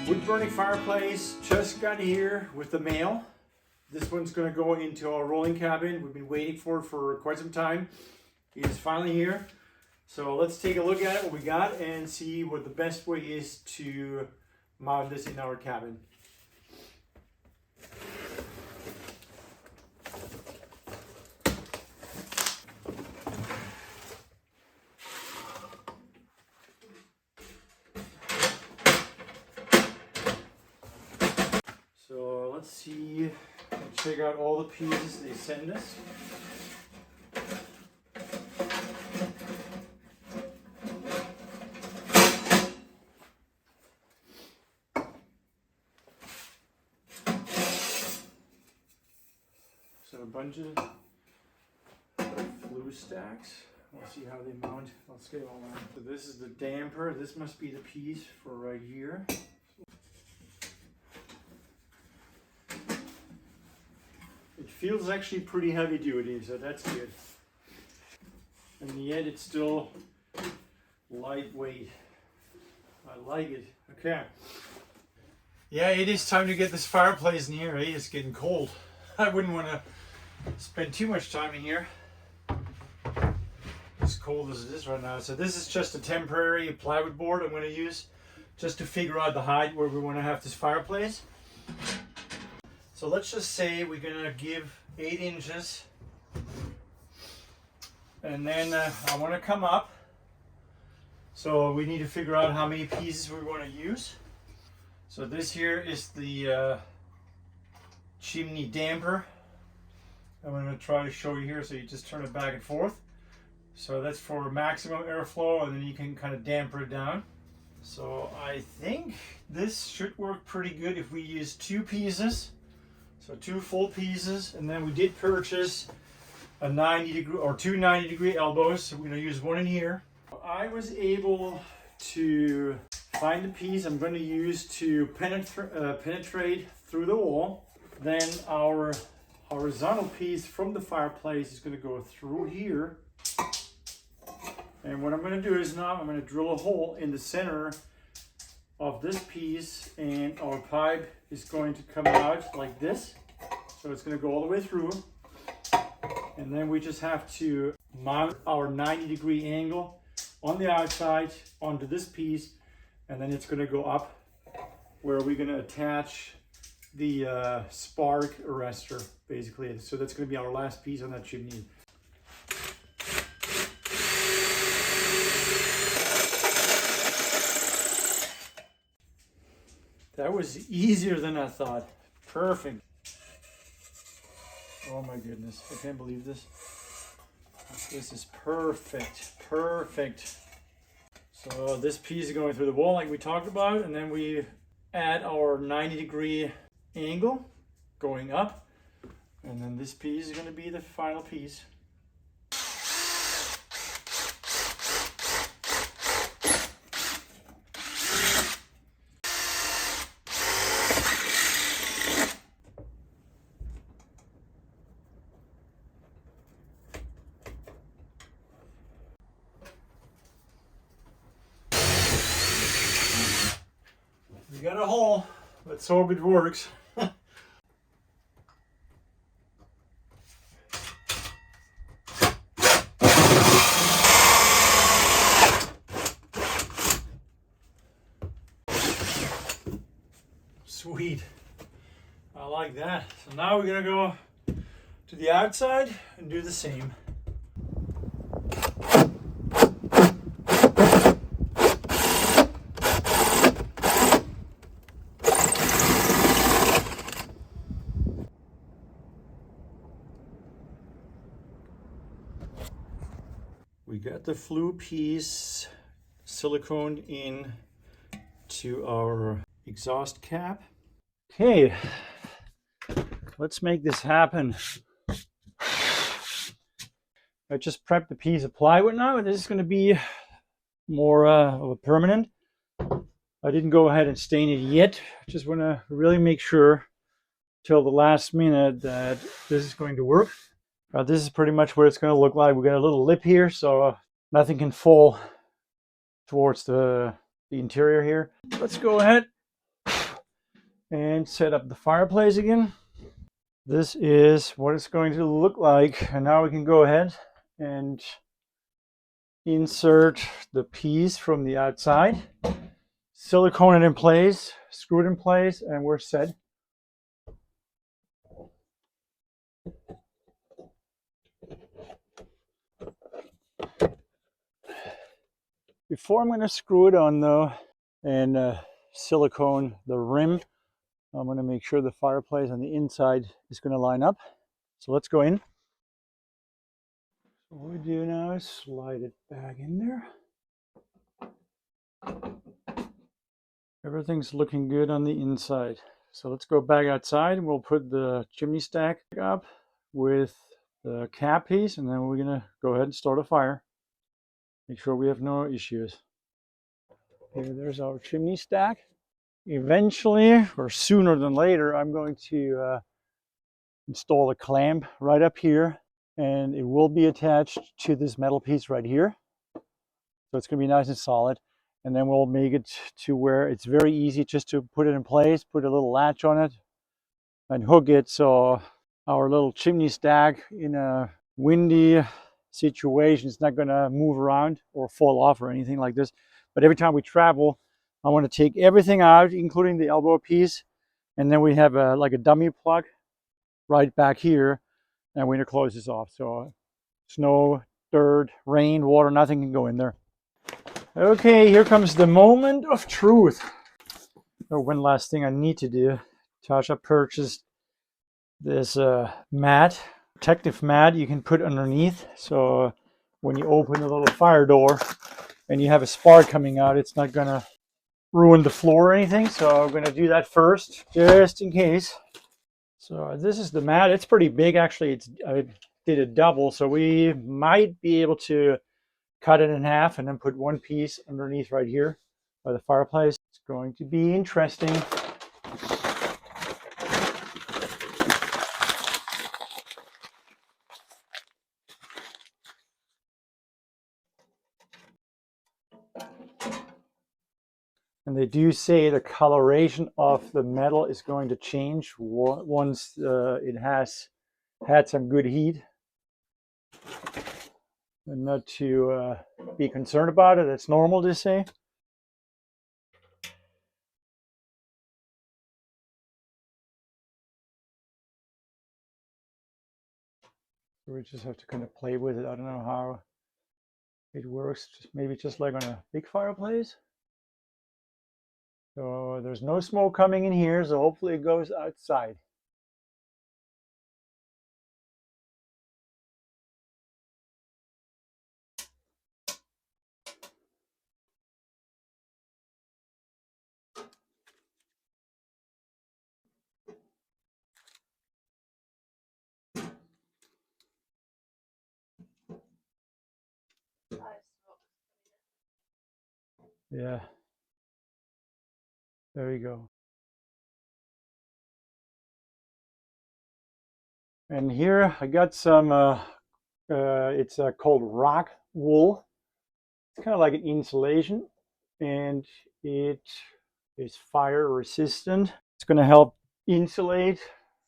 Wood burning fireplace just got here with the mail. This one's going to go into our rolling cabin. We've been waiting for it for quite some time. It is finally here. So let's take a look at it, what we got, and see what the best way is to mount this in our cabin. So let's see and check out all the pieces they send us. So a bunch of flue stacks. We'll see how they mount. Let's get it all out. So this is the damper. This must be the piece for right here. It feels actually pretty heavy duty, so that's good. And yet it's still lightweight. I like it. Okay. Yeah, it is time to get this fireplace in here. It's getting cold. I wouldn't want to spend too much time in here. As cold as it is right now. So this is just a temporary plywood board I'm going to use just to figure out the height where we want to have this fireplace. So let's just say we're going to give 8 inches. And then I want to come up. So we need to figure out how many pieces we want to use. So this here is the chimney damper. I'm going to try to show you here, so you just turn it back and forth. So that's for maximum airflow, and then you can kind of damper it down. So I think this should work pretty good if we use 2 pieces. So 2 full pieces, and then we did purchase a 90-degree or 2 90-degree elbows. So we're going to use one in here. I was able to find the piece I'm going to use to penetrate through the wall. Then our horizontal piece from the fireplace is going to go through here. And what I'm going to do is now I'm going to drill a hole in the center of this piece, and our pipe is going to come out like this. So it's going to go all the way through. And then we just have to mount our 90-degree angle on the outside onto this piece, and then it's going to go up where we're going to attach the spark arrestor, basically. So that's going to be our last piece on that chimney. That was easier than I thought. Perfect. Oh my goodness, I can't believe this. This is perfect, perfect. So this piece is going through the wall like we talked about, and then we add our 90-degree angle going up, and then this piece is going to be the final piece. We got a hole. Let's hope it works. Sweet. I like that. So now we're going to go to the outside and do the same. We got the flue piece siliconed in to our exhaust cap. Okay, let's make this happen. I just prepped a piece of plywood now, and this is going to be more of a permanent. I didn't go ahead and stain it yet. I just want to really make sure till the last minute that this is going to work. This is pretty much what it's going to look like. We got a little lip here, so nothing can fall towards the interior here. Let's go ahead and set up the fireplace again. This is what it's going to look like. And now we can go ahead and insert the piece from the outside, silicone it in place, screw it in place, and we're set. Before I'm going to screw it on though and silicone the rim, I'm going to make sure the fireplace on the inside is going to line up. So let's go in. What we do now is slide it back in there. Everything's looking good on the inside. So let's go back outside and we'll put the chimney stack up with the cap piece, and then we're going to go ahead and start a fire. Make sure we have no issues. Here, there's our chimney stack. Eventually, or sooner than later, I'm going to install a clamp right up here, and it will be attached to this metal piece right here. So it's going to be nice and solid. And then we'll make it to where it's very easy just to put it in place, put a little latch on it, and hook it so our little chimney stack in a windy situation is not going to move around or fall off or anything like this. But every time we travel, I want to take everything out, including the elbow piece, and then we have like a dummy plug right back here, and we're going to close this off. So snow, dirt, rain, water, nothing can go in there. Okay, here comes the moment of truth. Oh, one last thing I need to do. Tacia purchased this mat, protective mat you can put underneath. So when you open the little fire door and you have a spark coming out, it's not going to ruin the floor or anything. So I'm going to do that first, just in case. So this is the mat. It's pretty big, actually. I did a double, so we might be able to cut it in half and then put one piece underneath right here by the fireplace. It's going to be interesting. And they do say the coloration of the metal is going to change once it has had some good heat. And not to be concerned about it, it's normal to say. We just have to kind of play with it. I don't know how it works, maybe just like on a big fireplace. So there's no smoke coming in here, so hopefully it goes outside. Yeah, there you go. And here I got some, it's called rock wool. It's kind of like an insulation, and it is fire resistant. It's going to help insulate,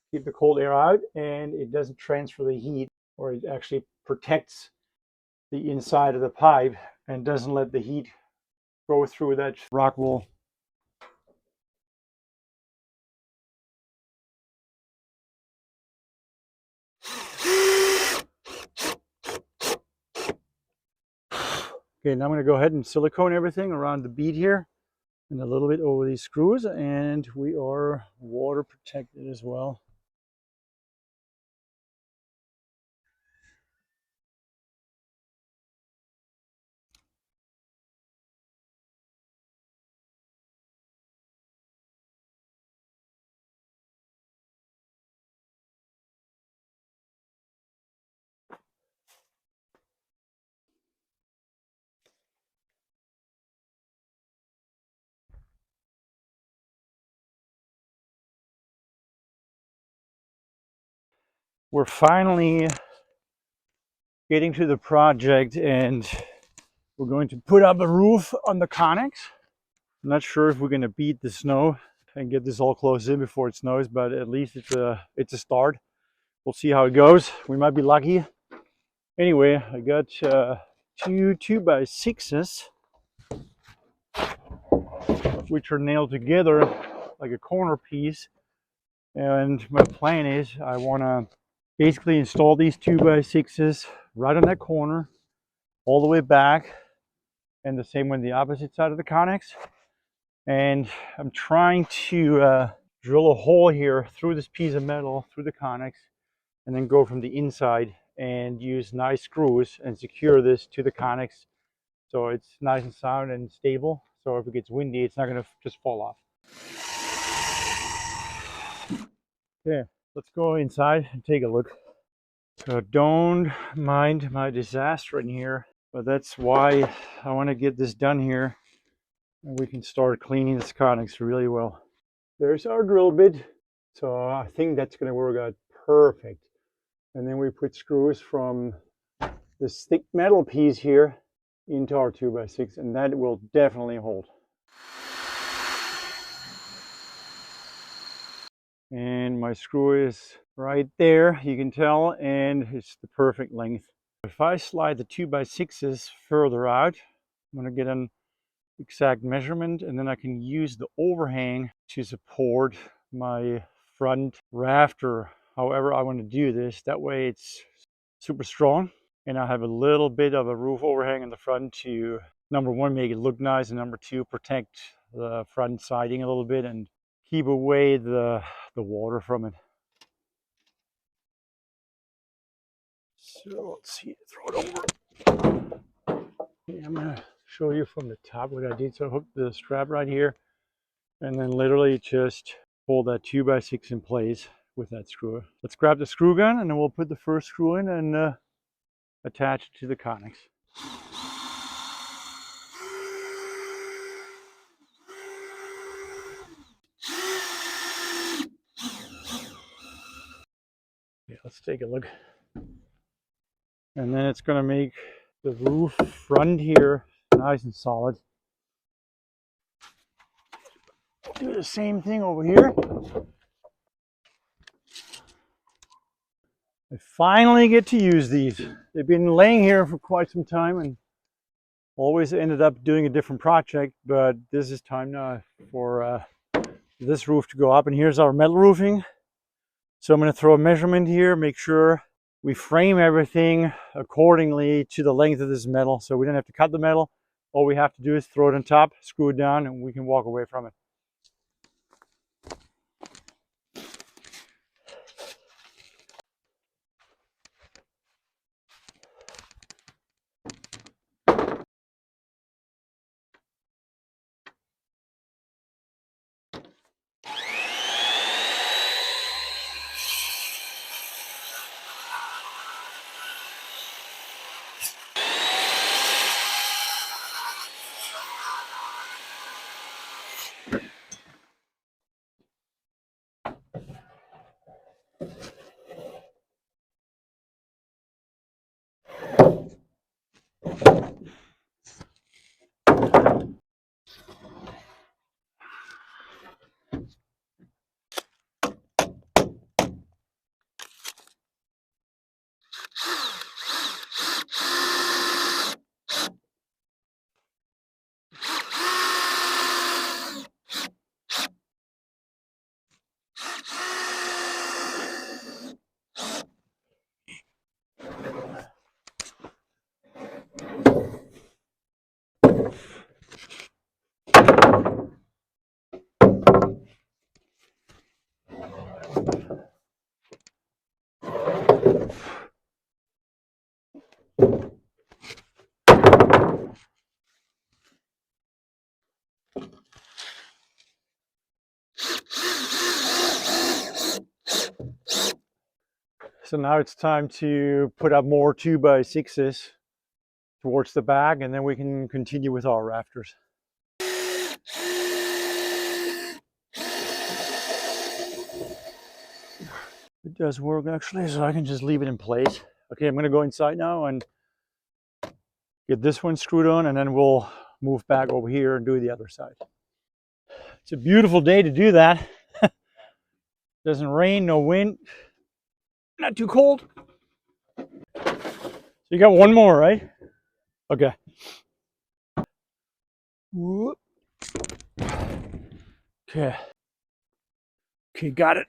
keep the cold air out, and it doesn't transfer the heat, or it actually protects the inside of the pipe and doesn't let the heat go through that rock wool. Okay, now I'm going to go ahead and silicone everything around the bead here and a little bit over these screws, and we are water protected as well. We're finally getting to the project, and we're going to put up a roof on the conex. I'm not sure if we're going to beat the snow and get this all closed in before it snows, but at least it's a start. We'll see how it goes. We might be lucky. Anyway, I got two 2x6s, which are nailed together like a corner piece. And my plan is I want to basically install these 2x6s right on that corner, all the way back, and the same on the opposite side of the conex. And I'm trying to drill a hole here through this piece of metal, through the conex, and then go from the inside and use nice screws and secure this to the conex so it's nice and sound and stable. So if it gets windy, it's not going to just fall off. Yeah, let's go inside and take a look. So don't mind my disaster in here, but that's why I want to get this done here, and we can start cleaning this conex really well. There's our drill bit, so I think that's going to work out perfect. And then we put screws from this thick metal piece here into our 2x6, and that will definitely hold. And my screw is right there, you can tell, and it's the perfect length. If I slide the 2x6s further out, I'm going to get an exact measurement, and then I can use the overhang to support my front rafter however I want to do this. That way it's super strong, and I have a little bit of a roof overhang in the front to, number one, make it look nice, and number two, protect the front siding a little bit and keep away the water from it. So let's see, throw it over. Okay, I'm gonna show you from the top what I did. So I hooked the strap right here, and then literally just pull that 2x6 in place with that screw. Let's grab the screw gun, and then we'll put the first screw in and attach it to the conex. Yeah, let's take a look. And then it's going to make the roof front here nice and solid. Do the same thing over here. I finally get to use these. They've been laying here for quite some time and always ended up doing a different project, but this is time now for this roof to go up. And here's our metal roofing. So I'm going to throw a measurement here, make sure we frame everything accordingly to the length of this metal, so we don't have to cut the metal. All we have to do is throw it on top, screw it down, and we can walk away from it. So now it's time to put up more 2x6s towards the back, and then we can continue with our rafters. It does work actually, so I can just leave it in place. Okay, I'm going to go inside now and get this one screwed on, and then we'll move back over here and do the other side. It's a beautiful day to do that. Doesn't rain, no wind, not too cold. So you got one more, right? Okay. Whoop. Okay. Okay, got it.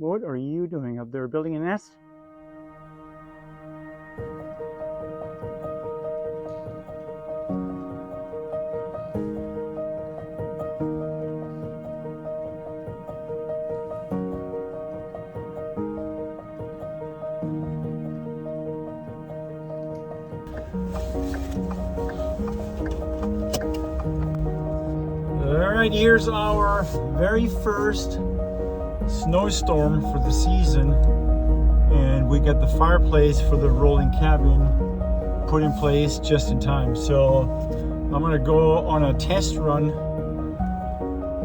What are you doing up there, building a nest? Alright, here's our very first snowstorm for the season, and we got the fireplace for the rolling cabin put in place just in time. So I'm gonna go on a test run,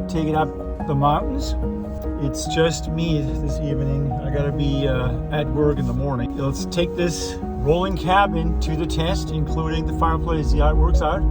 take it up the mountains. It's just me this evening. I gotta be at work in the morning. Let's take this rolling cabin to the test, including the fireplace, see how it works out.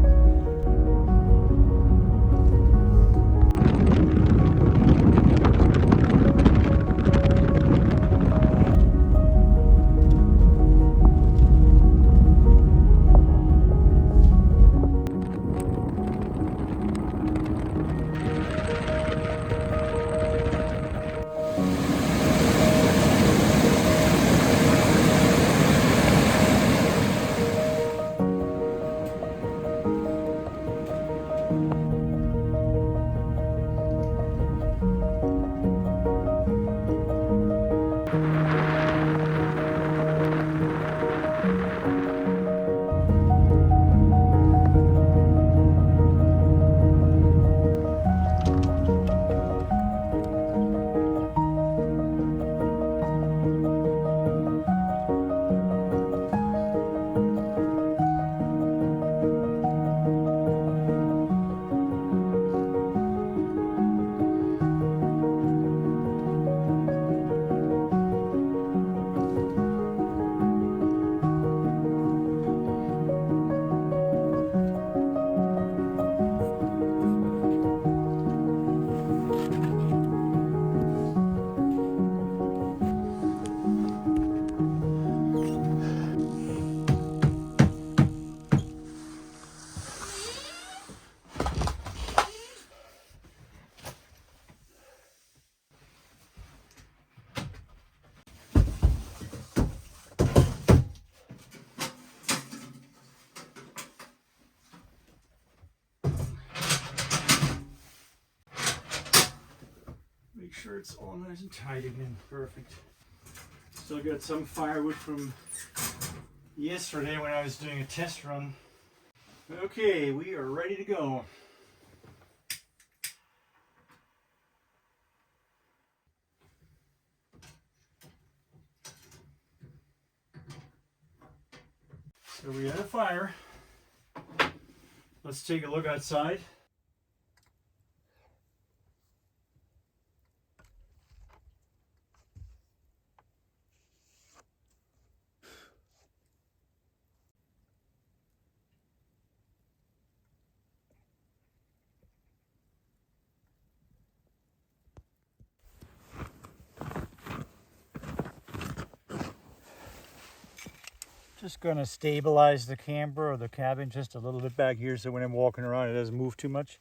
Make sure it's all nice and tight again. Perfect. Still got some firewood from yesterday when I was doing a test run. Okay, we are ready to go. So we had a fire. Let's take a look outside. Just gonna stabilize the camper or the cabin just a little bit back here so when I'm walking around it doesn't move too much.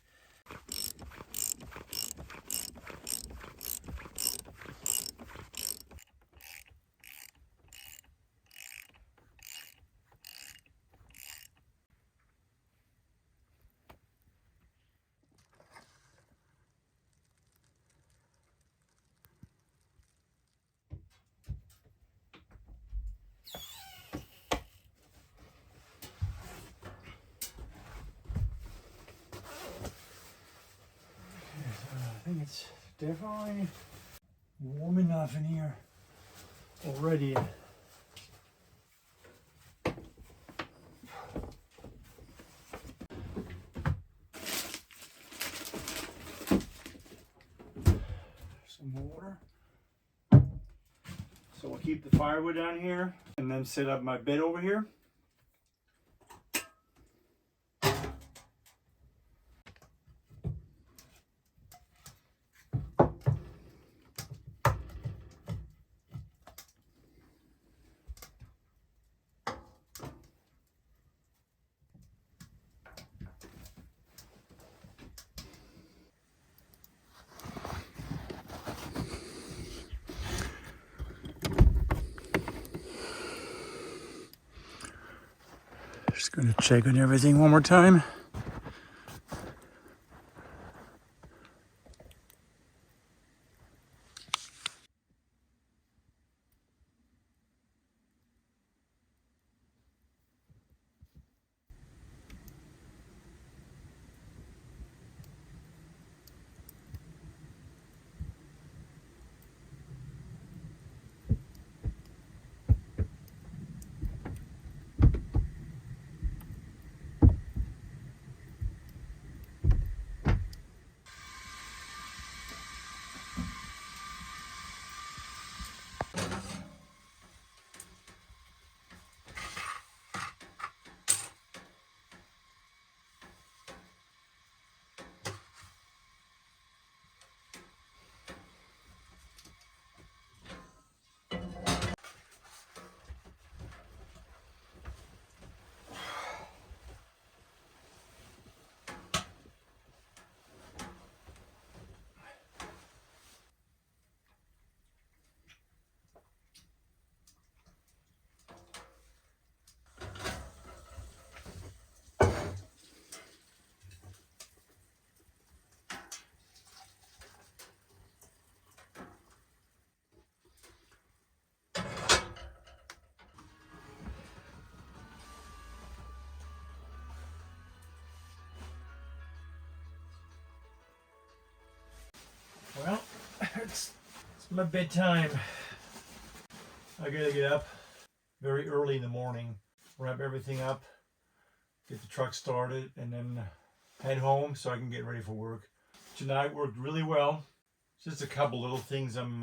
definitely warm enough in here already. Some water. So we'll keep the firewood down here and then set up my bed over here. Just gonna check on everything one more time. Well, it's my bedtime. I gotta get up very early in the morning, wrap everything up, get the truck started, and then head home so I can get ready for work. Tonight worked really well. Just a couple little things I'm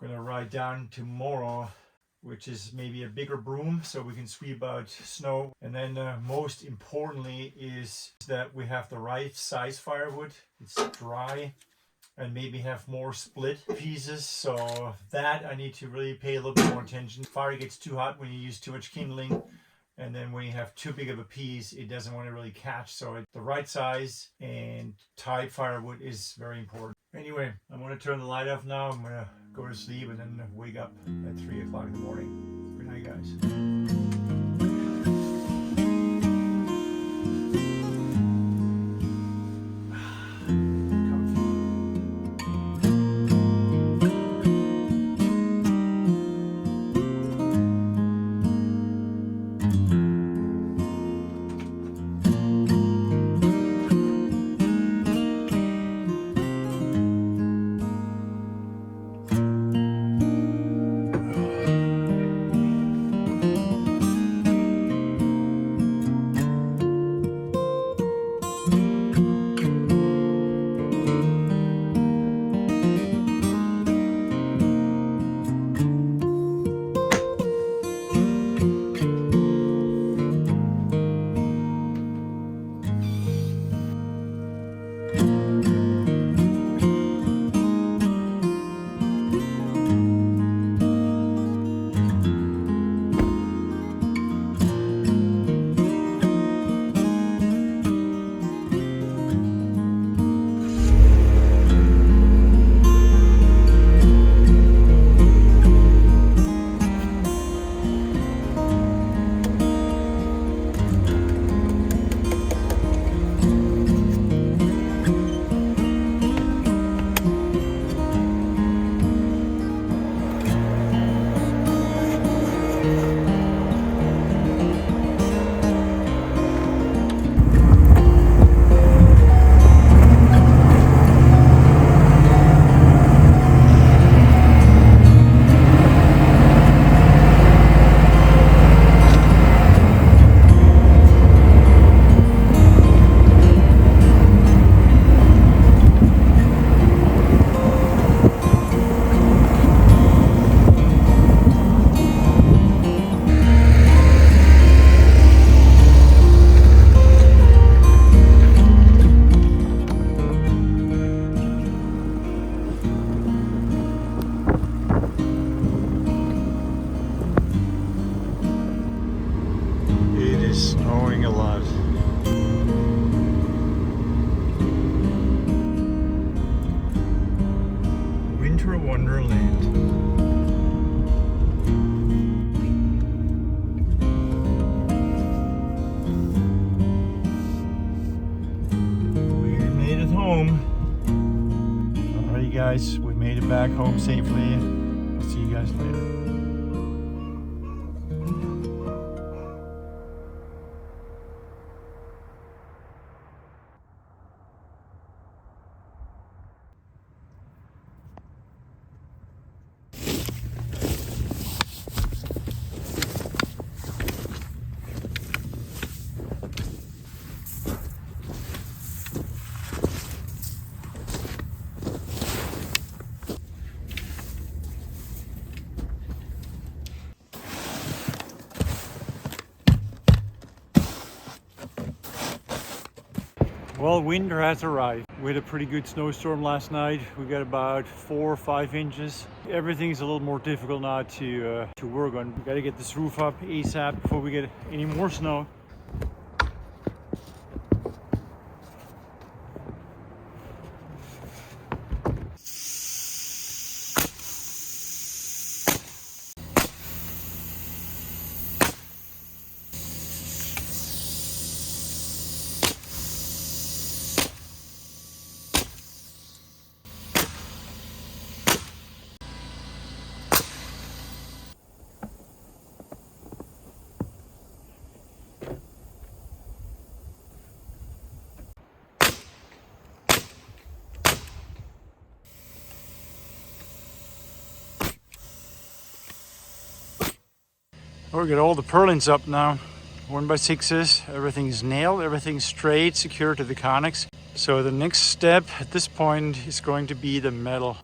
gonna write down tomorrow, which is maybe a bigger broom so we can sweep out snow. And then most importantly is that we have the right size firewood. It's dry. And maybe have more split pieces, so that I need to really pay a little bit more attention. Fire gets too hot when you use too much kindling, and then when you have too big of a piece, it doesn't want to really catch. So the right size and type firewood is very important. Anyway, I'm going to turn the light off now. I'm going to go to sleep and then wake up at 3 o'clock in the morning. Good night, guys. It is snowing a lot. Winter wonderland. We made it home. Alright guys, we made it back home safely. I'll see you guys later. Well, winter has arrived. We had a pretty good snowstorm last night. We got about 4 or 5 inches. Everything's a little more difficult now to work on. We got to get this roof up ASAP before we get any more snow. We got all the purlins up now, 1x6s, everything's nailed, everything's straight, secured to the conex. So the next step at this point is going to be the metal.